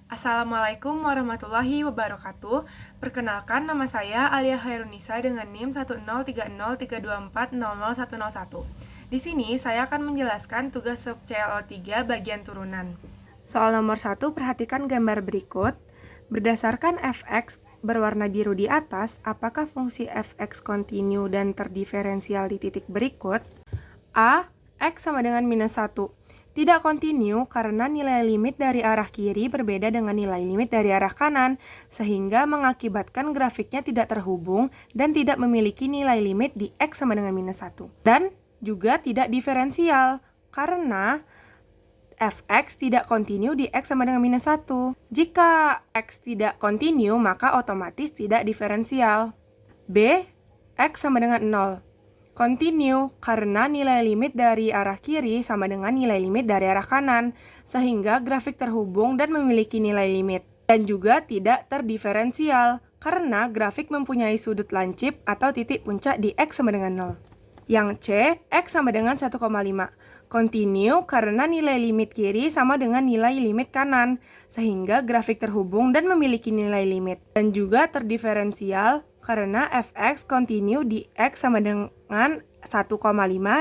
Assalamualaikum warahmatullahi wabarakatuh. Perkenalkan, nama saya Alia Hairunisa dengan NIM 1030324000101. Di sini saya akan menjelaskan tugas sub CLO3 bagian turunan. Soal nomor 1, perhatikan gambar berikut. Berdasarkan fx berwarna biru di atas, apakah fungsi fx kontinu dan terdiferensial di titik berikut? A. X sama dengan minus 1. Tidak kontinu karena nilai limit dari arah kiri berbeda dengan nilai limit dari arah kanan, sehingga mengakibatkan grafiknya tidak terhubung dan tidak memiliki nilai limit di X sama dengan minus 1. Dan juga tidak diferensial, karena fx tidak kontinu di X sama dengan minus 1. Jika X tidak kontinu, maka otomatis tidak diferensial. B. X sama dengan 0. Kontinu karena nilai limit dari arah kiri sama dengan nilai limit dari arah kanan, sehingga grafik terhubung dan memiliki nilai limit. Dan juga tidak terdiferensial, karena grafik mempunyai sudut lancip atau titik puncak di X sama dengan 0. Yang C, X sama dengan 1,5. Kontinu karena nilai limit kiri sama dengan nilai limit kanan, sehingga grafik terhubung dan memiliki nilai limit. Dan juga terdiferensial karena fx kontinu di X sama dengan 1,5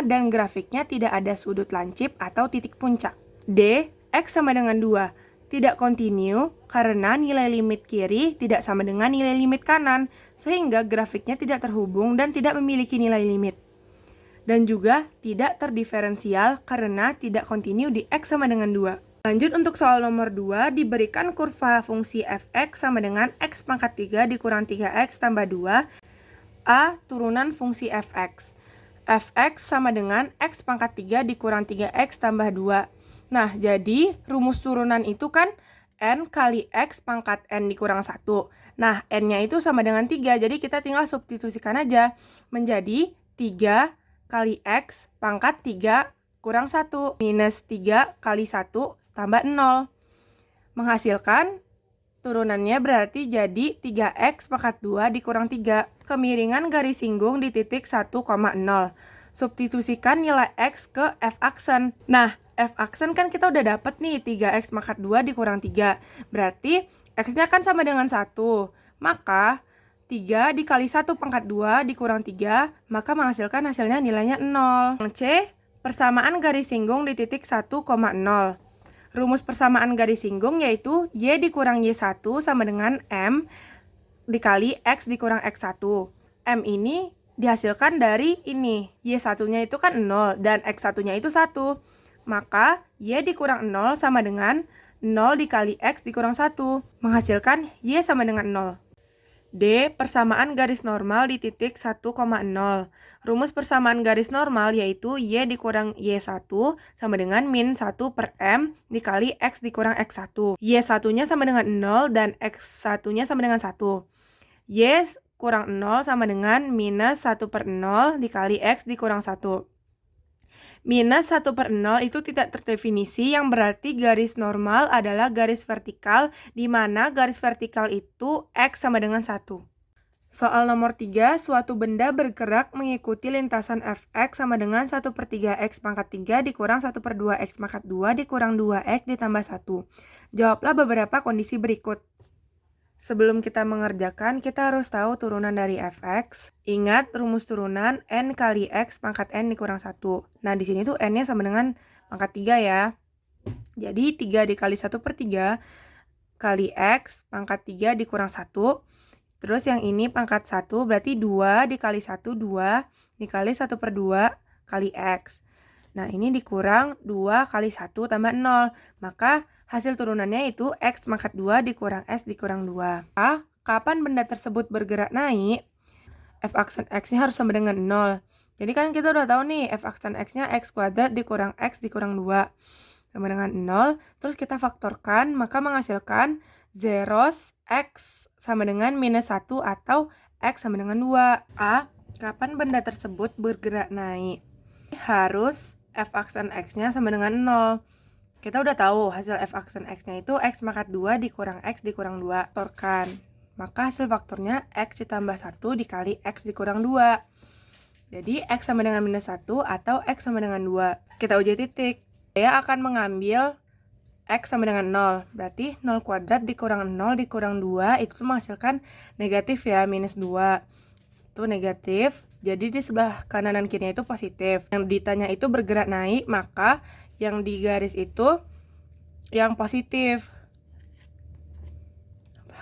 dan grafiknya tidak ada sudut lancip atau titik puncak. D, X sama dengan 2. Tidak kontinu karena nilai limit kiri tidak sama dengan nilai limit kanan, sehingga grafiknya tidak terhubung dan tidak memiliki nilai limit. Dan juga tidak terdiferensial karena tidak kontinu di X sama dengan 2. Lanjut untuk soal nomor 2, diberikan kurva fungsi fx sama dengan x pangkat 3 dikurang 3x tambah 2. A. Turunan fungsi fx. Fx sama dengan x pangkat 3 dikurang 3x tambah 2. Nah, jadi rumus turunan itu kan n kali x pangkat n dikurang 1. Nah, n-nya itu sama dengan 3, jadi kita tinggal substitusikan aja. Menjadi 3 kali x pangkat 3 kurang 1 minus 3 kali 1 tambah 0. Menghasilkan turunannya berarti jadi 3x pangkat 2 dikurang 3. Kemiringan garis singgung di titik 1,0. Substitusikan nilai x ke f aksen. Nah, f aksen kan kita udah dapet nih 3x pangkat 2 dikurang 3. Berarti x-nya kan sama dengan 1. Maka 3 dikali 1 pangkat 2 dikurang 3, maka menghasilkan hasilnya nilainya 0. Yang C, persamaan garis singgung di titik 1,0. Rumus persamaan garis singgung yaitu Y dikurang Y1 sama dengan M dikali X dikurang X1. M ini dihasilkan dari ini. Y1-nya itu kan 0 dan X1-nya itu 1. Maka Y dikurang 0 sama dengan 0 dikali X dikurang 1. Menghasilkan Y sama dengan 0. D. Persamaan garis normal di titik 1,0. Rumus persamaan garis normal yaitu Y dikurang Y1 sama dengan min 1 per M dikali X dikurang X1. Y1-nya sama dengan 0 dan X1-nya sama dengan 1. Y kurang 0 sama dengan minus 1 per 0 dikali X dikurang 1. Minus 1 per 0 itu tidak terdefinisi, yang berarti garis normal adalah garis vertikal, di mana garis vertikal itu X sama dengan 1. Soal nomor 3, suatu benda bergerak mengikuti lintasan fx sama dengan 1 per 3x pangkat 3 dikurang 1 per 2x pangkat 2 dikurang 2x ditambah 1. Jawablah beberapa kondisi berikut. Sebelum kita mengerjakan, kita harus tahu turunan dari fx. Ingat rumus turunan n kali x pangkat n dikurang 1. Nah, di sini tuh n-nya sama dengan pangkat 3 ya. Jadi 3 dikali 1 per 3 kali x pangkat 3 dikurang 1. Terus yang ini pangkat 1 berarti 2 dikali 1, 2 dikali 1 per 2 kali x. Nah, ini dikurang 2 kali 1 tambah 0. Maka hasil turunannya itu x pangkat 2 dikurang s dikurang 2. Kapan benda tersebut bergerak naik? F aksen x-nya harus sama dengan 0. Jadi kan kita udah tahu nih, f aksen x-nya x kuadrat dikurang x dikurang 2. Sama dengan 0. Terus kita faktorkan, maka menghasilkan zeros x sama dengan minus 1 atau x sama dengan 2. A. Kapan benda tersebut bergerak naik? Harus f aksen x-nya sama dengan 0. Kita udah tahu hasil f aksen x-nya itu x pangkat 2 dikurang x dikurang 2. Faktorkan. Maka hasil faktornya x ditambah 1 dikali x dikurang 2. Jadi x sama dengan minus 1 atau x sama dengan 2. Kita uji titik. Saya akan mengambil X sama dengan 0. Berarti 0 kuadrat dikurang 0 dikurang 2 itu menghasilkan negatif ya, minus 2. Itu negatif. Jadi di sebelah kanan dan kirinya itu positif. Yang ditanya itu bergerak naik, maka yang di garis itu yang positif.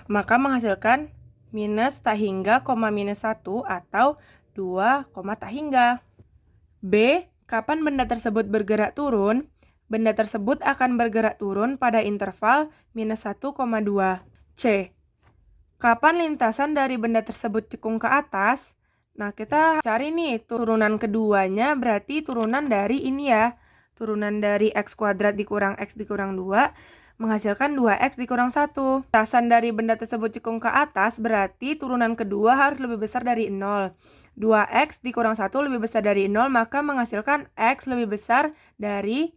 Maka menghasilkan minus tak hingga, minus 1 atau 2, tak hingga. B. Kapan benda tersebut bergerak turun? Benda tersebut akan bergerak turun pada interval minus 1, 2. C. Kapan lintasan dari benda tersebut cekung ke atas? Nah, kita cari nih turunan keduanya, berarti turunan dari ini ya. Turunan dari X kuadrat dikurang X dikurang 2, menghasilkan 2X dikurang 1. Lintasan dari benda tersebut cekung ke atas, berarti turunan kedua harus lebih besar dari 0. 2X dikurang 1 lebih besar dari 0, maka menghasilkan X lebih besar dari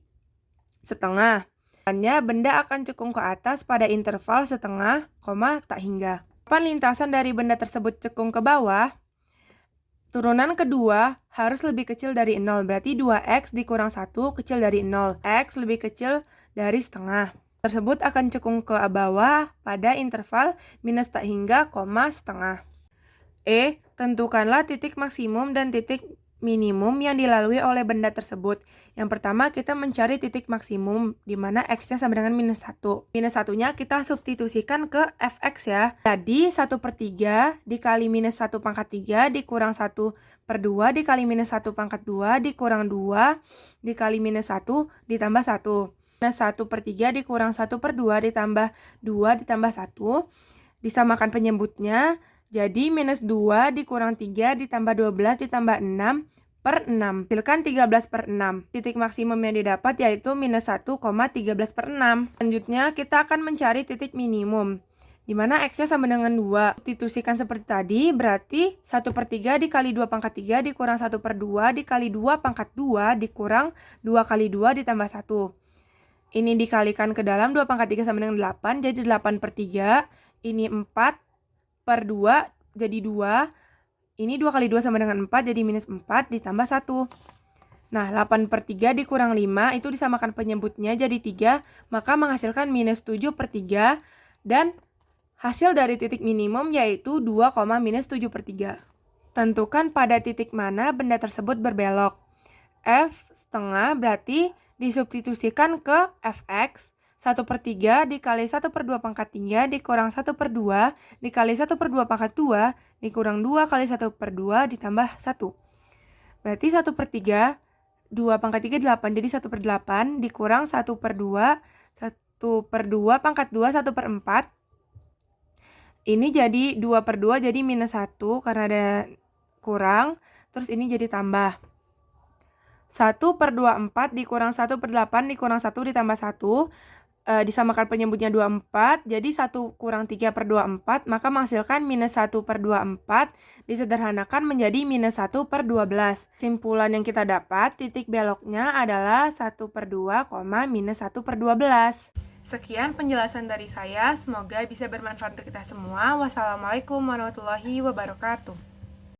setengah. Hanya benda akan cekung ke atas pada interval setengah, tak hingga. Kapan lintasan dari benda tersebut cekung ke bawah? Turunan kedua harus lebih kecil dari 0, berarti 2X dikurang 1 kecil dari 0. X lebih kecil dari setengah. Tersebut akan cekung ke bawah pada interval minus tak hingga, setengah. E. Tentukanlah titik maksimum dan titik minimum yang dilalui oleh benda tersebut. Yang pertama kita mencari titik maksimum, di mana X-nya sama dengan minus 1. Minus 1-nya kita substitusikan ke Fx ya. Jadi 1/3 dikali minus 1 pangkat 3 dikurang 1/2 dikali minus 1 pangkat 2 dikurang 2 dikali minus 1 ditambah 1. Minus 1/3 dikurang 1/2 ditambah 2 ditambah 1. Disamakan penyebutnya. Jadi minus 2 dikurang 3 ditambah 12 ditambah 6/6. Hasilkan 13/6. Titik maksimum yang didapat yaitu minus 1,13/6. Selanjutnya kita akan mencari titik minimum, di mana X-nya sama dengan 2. Substitusikan seperti tadi, berarti 1/3 dikali 2 pangkat 3 dikurang 1/2 dikali 2 pangkat 2 dikurang 2 kali 2 ditambah 1. Ini dikalikan ke dalam, 2 pangkat 3 sama dengan 8, jadi 8/3. Ini 4/2 jadi 2. Ini 2 kali 2 sama dengan 4, jadi minus 4 ditambah 1. Nah, 8/3 dikurang 5, itu disamakan penyebutnya jadi 3, maka menghasilkan minus 7/3. Dan hasil dari titik minimum yaitu 2, minus 7/3. Tentukan pada titik mana benda tersebut berbelok. F setengah berarti disubstitusikan ke Fx. 1/3 dikali 1/2 pangkat 3 dikurang 1/2 dikali 1/2 pangkat 2 dikurang 2 kali 1/2 ditambah 1. Berarti 1/3, 2 pangkat 3 8, jadi 1/8 dikurang 1/2, 1/2 pangkat 2 1/4. Ini jadi 2/2 jadi minus 1 karena ada kurang, terus ini jadi tambah. 1/24 dikurang 1/8 dikurang 1 ditambah 1. Disamakan penyebutnya 24, jadi 1 kurang 3/24, maka menghasilkan minus 1/24, disederhanakan menjadi minus 1/12. Simpulan yang kita dapat, titik beloknya adalah 1/2, minus 1/12. Sekian penjelasan dari saya, semoga bisa bermanfaat untuk kita semua. Wassalamualaikum warahmatullahi wabarakatuh.